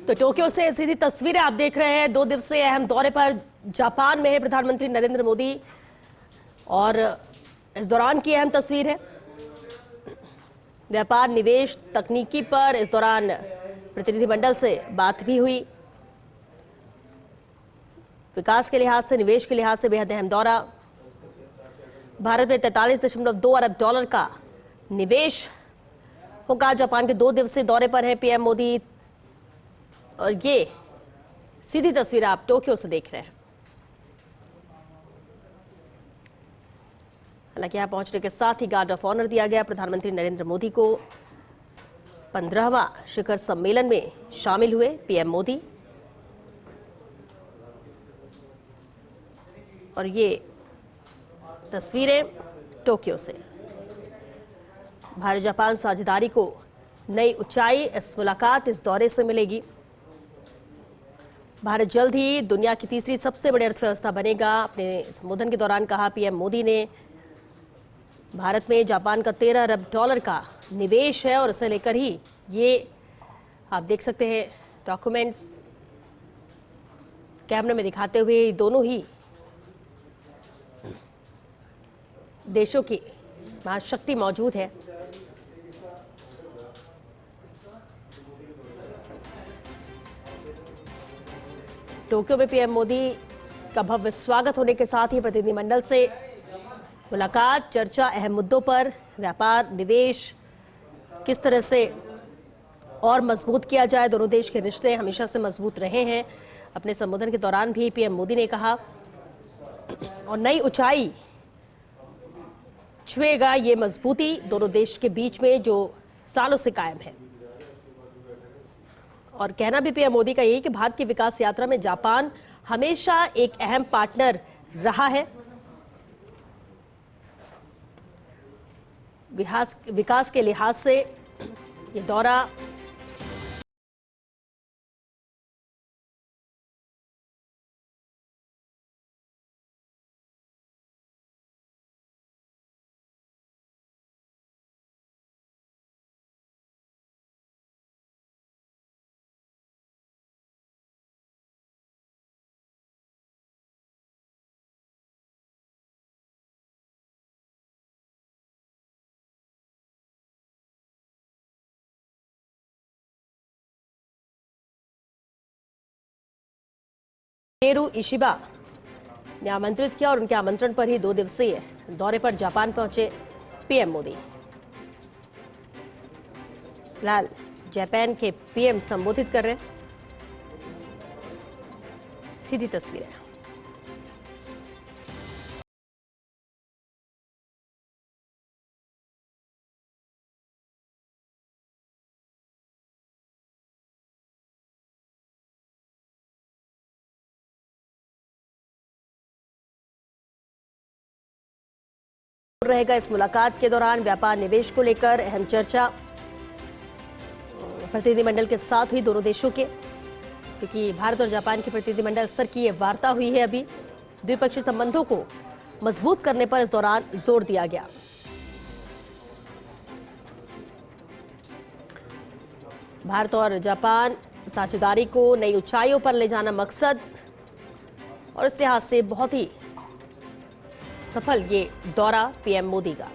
तो टोक्यो से सीधी तस्वीरें आप देख रहे हैं। 2 दिवसीय अहम दौरे पर जापान में है प्रधानमंत्री नरेंद्र मोदी और इस दौरान की अहम तस्वीर है। व्यापार, निवेश, तकनीकी पर इस दौरान प्रतिनिधिमंडल से बात भी हुई। विकास के लिहाज से, निवेश के लिहाज से बेहद अहम दौरा। भारत में 43.2 अरब डॉलर का निवेश होगा। जापान के 2 दिवसीय दौरे पर है पीएम मोदी और ये सीधी तस्वीर आप टोक्यो से देख रहे हैं। हालांकि यहां पहुंचने के साथ ही गार्ड ऑफ ऑनर दिया गया। प्रधानमंत्री नरेंद्र मोदी को 15वां शिखर सम्मेलन में शामिल हुए पीएम मोदी और ये तस्वीरें टोक्यो से। भारत जापान साझेदारी को नई ऊंचाई, इस मुलाकात, इस दौरे से मिलेगी। भारत जल्द ही दुनिया की तीसरी सबसे बड़ी अर्थव्यवस्था बनेगा। अपने संबोधन के दौरान कहा पीएम मोदी ने भारत में जापान का 13 अरब डॉलर का निवेश है और इसे लेकर ही ये आप देख सकते हैं डॉक्यूमेंट्स कैमरे में दिखाते हुए दोनों ही देशों की महाशक्ति मौजूद है। टोक्यो में पीएम मोदी का भव्य स्वागत होने के साथ ही प्रतिनिधिमंडल से मुलाकात, चर्चा अहम मुद्दों पर, व्यापार, निवेश किस तरह से और मजबूत किया जाए। दोनों देश के रिश्ते हमेशा से मजबूत रहे हैं। अपने संबोधन के दौरान भी पीएम मोदी ने कहा और नई ऊंचाई छुएगा ये मजबूती दोनों देश के बीच में जो सालों से कायम है। और कहना भी पीएम मोदी का यही कि भारत की विकास यात्रा में जापान हमेशा एक अहम पार्टनर रहा है। विकास के लिहाज से ये दौरा शिगेरू इशिबा ने आमंत्रित किया और उनके आमंत्रण पर ही 2 दिवसीय दौरे पर जापान पहुंचे पीएम मोदी। फिलहाल जापान के पीएम संबोधित कर रहे हैं। सीधी तस्वीरें। रहेगा इस मुलाकात के दौरान व्यापार, निवेश को लेकर अहम चर्चा प्रतिनिधिमंडल के साथ हुई दोनों देशों के, क्योंकि भारत और जापान के प्रतिनिधिमंडल स्तर की यह वार्ता हुई है। अभी द्विपक्षीय संबंधों को मजबूत करने पर इस दौरान जोर दिया गया। भारत और जापान साझेदारी को नई ऊंचाइयों पर ले जाना मकसद और इस लिहाज से बहुत ही सफल ये दौरा पीएम मोदी का।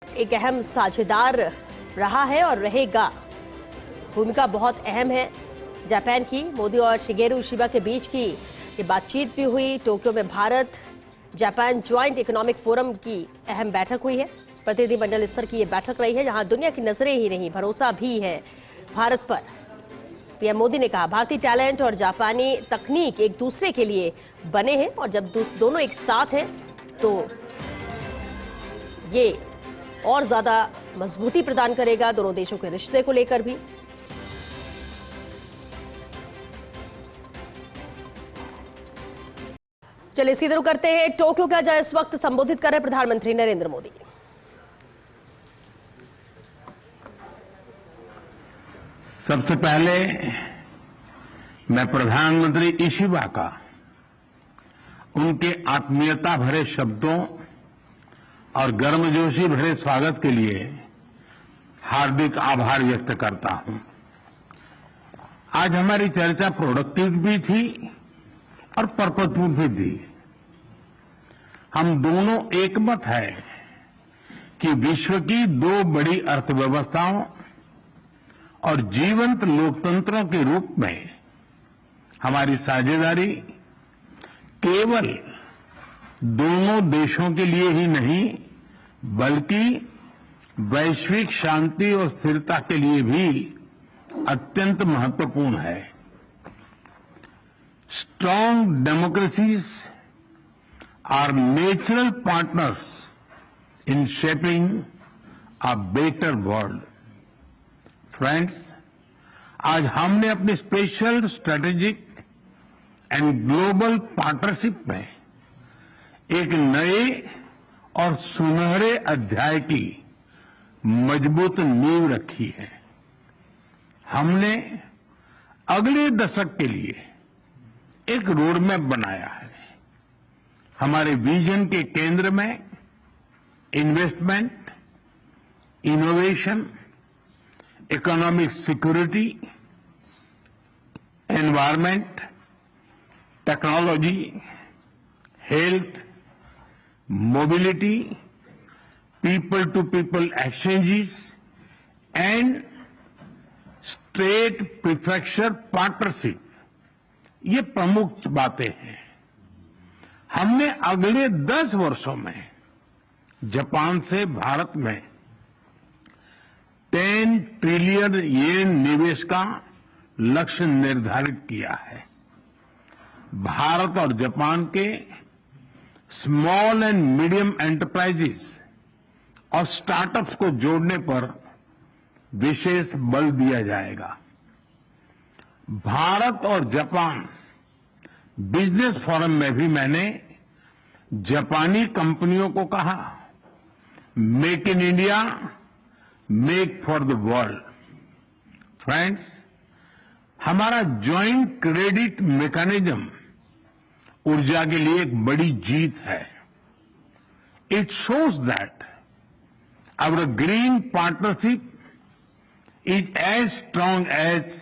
एक अहम साझेदार रहा है और रहेगा। भूमिका बहुत अहम है जापान की। मोदी और शिगेरू इशिबा के बीच की ये बातचीत भी हुई। टोक्यो में Bharat Japan joint economic forum की अहम बैठक हुई है। प्रतिनिधिमंडल स्तर की ये बैठक रही है जहां दुनिया की नजरें ही नहीं, भरोसा भी है भारत पर। पीएम मोदी ने कहा भारतीय टैलेंट और जापानी तकनीक एक दूसरे के लिए बने हैं और जब दोनों एक साथ हैं तो ये और ज्यादा मजबूती प्रदान करेगा दोनों देशों के रिश्ते को लेकर भी। चलिए सीधे रुक करते हैं टोक्यो का, जहां इस वक्त संबोधित कर रहे प्रधानमंत्री नरेंद्र मोदी। सबसे पहले मैं प्रधानमंत्री इशिबा का उनके आत्मीयता भरे शब्दों और गर्मजोशी भरे स्वागत के लिए हार्दिक आभार व्यक्त करता हूं। आज हमारी चर्चा प्रोडक्टिव भी थी और पर्पजफुल भी थी। हम दोनों एकमत है कि विश्व की दो बड़ी अर्थव्यवस्थाओं और जीवंत लोकतंत्रों के रूप में हमारी साझेदारी केवल दोनों देशों के लिए ही नहीं बल्कि वैश्विक शांति और स्थिरता के लिए भी अत्यंत महत्वपूर्ण है। Strong democracies are natural partners in shaping a better world. Friends, आज हमने अपनी special strategic and global partnership में एक नए और सुनहरे अध्याय की मजबूत नींव रखी है। हमने अगले दशक के लिए एक रोडमैप बनाया है। हमारे विजन के केंद्र में investment, innovation, economic security, environment, technology, health, mobility, people to people exchanges and state prefecture partnership, ये प्रमुख बातें हैं। हमने अगले 10 वर्षों में जापान से भारत में 10 ट्रिलियन येन निवेश का लक्ष्य निर्धारित किया है। भारत और जापान के स्मॉल एंड मीडियम एंटरप्राइजेस और स्टार्टअप्स को जोड़ने पर विशेष बल दिया जाएगा। भारत और जापान बिजनेस फोरम में भी मैंने जापानी कंपनियों को कहा, make in India, make for the world. Friends, हमारा ज्वाइंट क्रेडिट मैकेनिज्म ऊर्जा के लिए एक बड़ी जीत है। It shows that our green partnership is as strong as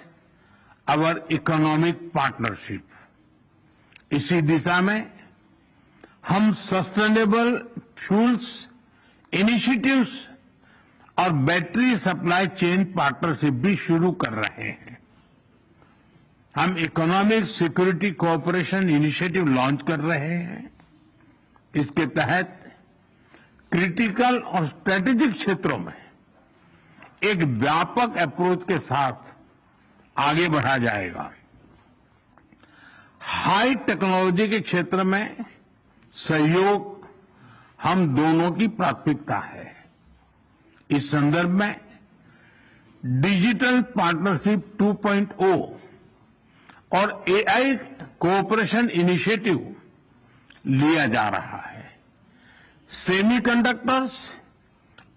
our economic partnership. इसी दिशा में हम सस्टेनेबल फ्यूल्स इनिशिएटिव्स और बैटरी सप्लाई चेन पार्टनरशिप भी शुरू कर रहे हैं। हम economic security cooperation initiative launch कर रहे हैं। इसके तहत क्रिटिकल और स्ट्रेटेजिक क्षेत्रों में एक व्यापक अप्रोच के साथ आगे बढ़ा जाएगा। हाई टेक्नोलॉजी के क्षेत्र में सहयोग हम दोनों की प्राथमिकता है। इस संदर्भ में डिजिटल पार्टनरशिप 2.0 और एआई कोऑपरेशन इनिशिएटिव लिया जा रहा है। सेमीकंडक्टर्स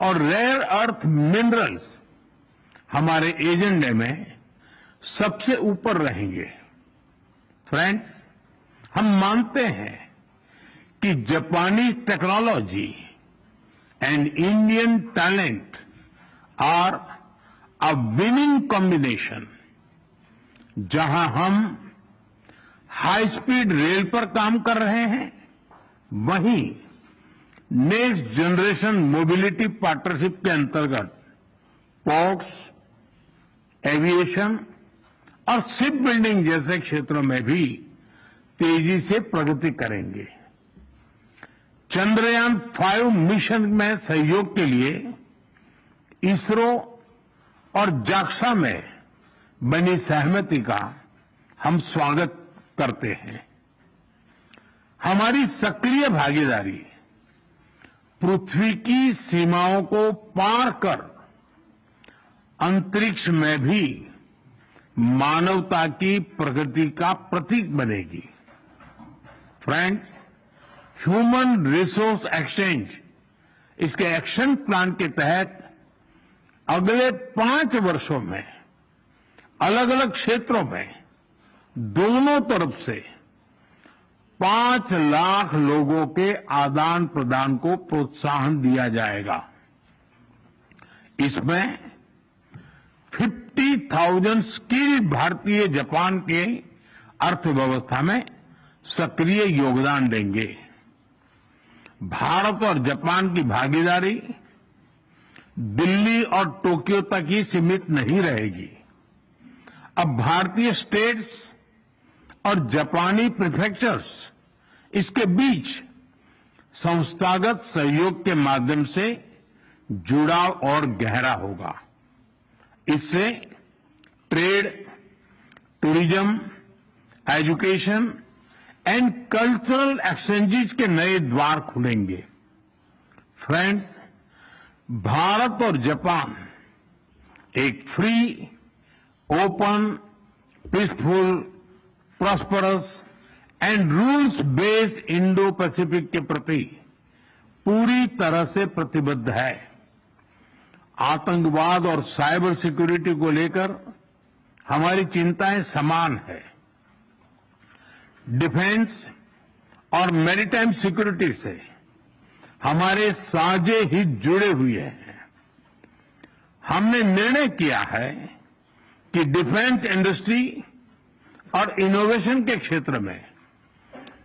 और रेयर अर्थ मिनरल्स हमारे एजेंडे में सबसे ऊपर रहेंगे। फ्रेंड्स, हम मानते हैं कि जापानी technology and Indian talent are a winning combination. जहां हम हाई स्पीड रेल पर काम कर रहे हैं, वहीं नेक्स्ट जनरेशन मोबिलिटी पार्टनरशिप के अंतर्गत पोर्ट्स, एविएशन और शिप बिल्डिंग जैसे क्षेत्रों में भी तेजी से प्रगति करेंगे। चंद्रयान 5 मिशन में सहयोग के लिए इसरो और जाक्सा में बनी सहमति का हम स्वागत करते हैं। हमारी सक्रिय भागीदारी पृथ्वी की सीमाओं को पार कर अंतरिक्ष में भी मानवता की प्रगति का प्रतीक बनेगी। फ्रेंड्स, ह्यूमन रिसोर्स एक्सचेंज, इसके एक्शन प्लान के तहत अगले 5 वर्षों में अलग अलग क्षेत्रों में दोनों तरफ से 5 लाख लोगों के आदान प्रदान को प्रोत्साहन दिया जाएगा। इसमें 50,000 स्किल्ड भारतीय जापान के अर्थव्यवस्था में सक्रिय योगदान देंगे। भारत और जापान की भागीदारी दिल्ली और टोक्यो तक ही सीमित नहीं रहेगी। अब भारतीय स्टेट्स और जापानी प्रीफेक्चर्स इसके बीच संस्थागत सहयोग के माध्यम से जुड़ाव और गहरा होगा। इससे trade, tourism, education and cultural exchanges के नए द्वार खुलेंगे। फ्रेंड्स, भारत और जापान एक free, open, peaceful, prosperous and rules based Indo Pacific के प्रति पूरी तरह से प्रतिबद्ध है। आतंकवाद और साइबर सिक्योरिटी को लेकर हमारी चिंताएं समान है। डिफेंस और मैरीटाइम सिक्योरिटी से हमारे साझे हित जुड़े हुए हैं। हमने निर्णय किया है कि डिफेंस इंडस्ट्री और इनोवेशन के क्षेत्र में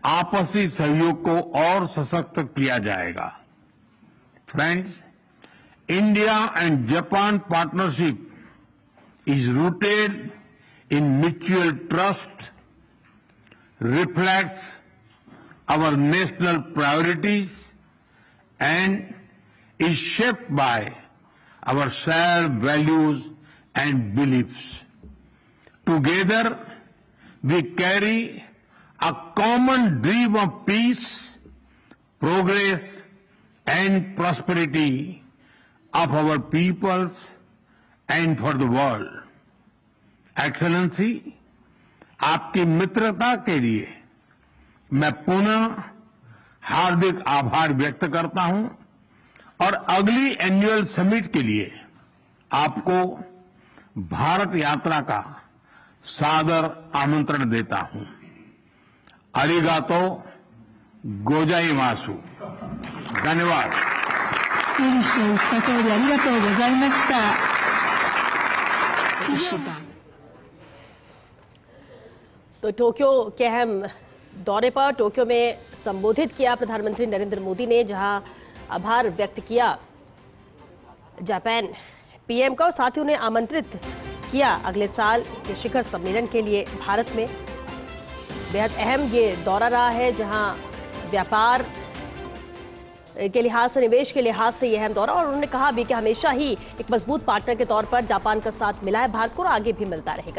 आपसी सहयोग को और सशक्त किया जाएगा। Friends, India and Japan partnership is rooted in mutual trust, reflects our national priorities, and is shaped by our shared values and beliefs. Together, we carry a common dream of peace, progress, and prosperity of our peoples and for the world. Excellency, आपकी मित्रता के लिए मैं पुनः हार्दिक आभार व्यक्त करता हूं और अगली एनुअल समिट के लिए आपको भारत यात्रा का सादर आमंत्रण देता हूं। अरिगातो गोजाइमासु। धन्यवाद। ペリシを言った通りありがとうございました。तो टोक्यो के अहम दौरे पर टोक्यो में संबोधित किया प्रधानमंत्री नरेंद्र मोदी ने, जहां आभार व्यक्त किया जापान पीएम का और साथ ही उन्हें आमंत्रित किया अगले साल के शिखर सम्मेलन के लिए भारत में। बेहद अहम ये दौरा रहा है, जहां व्यापार के लिहाज से, निवेश के लिहाज से यह अहम दौरा, और उन्होंने कहा भी कि हमेशा ही एक मजबूत पार्टनर के तौर पर जापान का साथ मिला है भारत को और आगे भी मिलता रहेगा।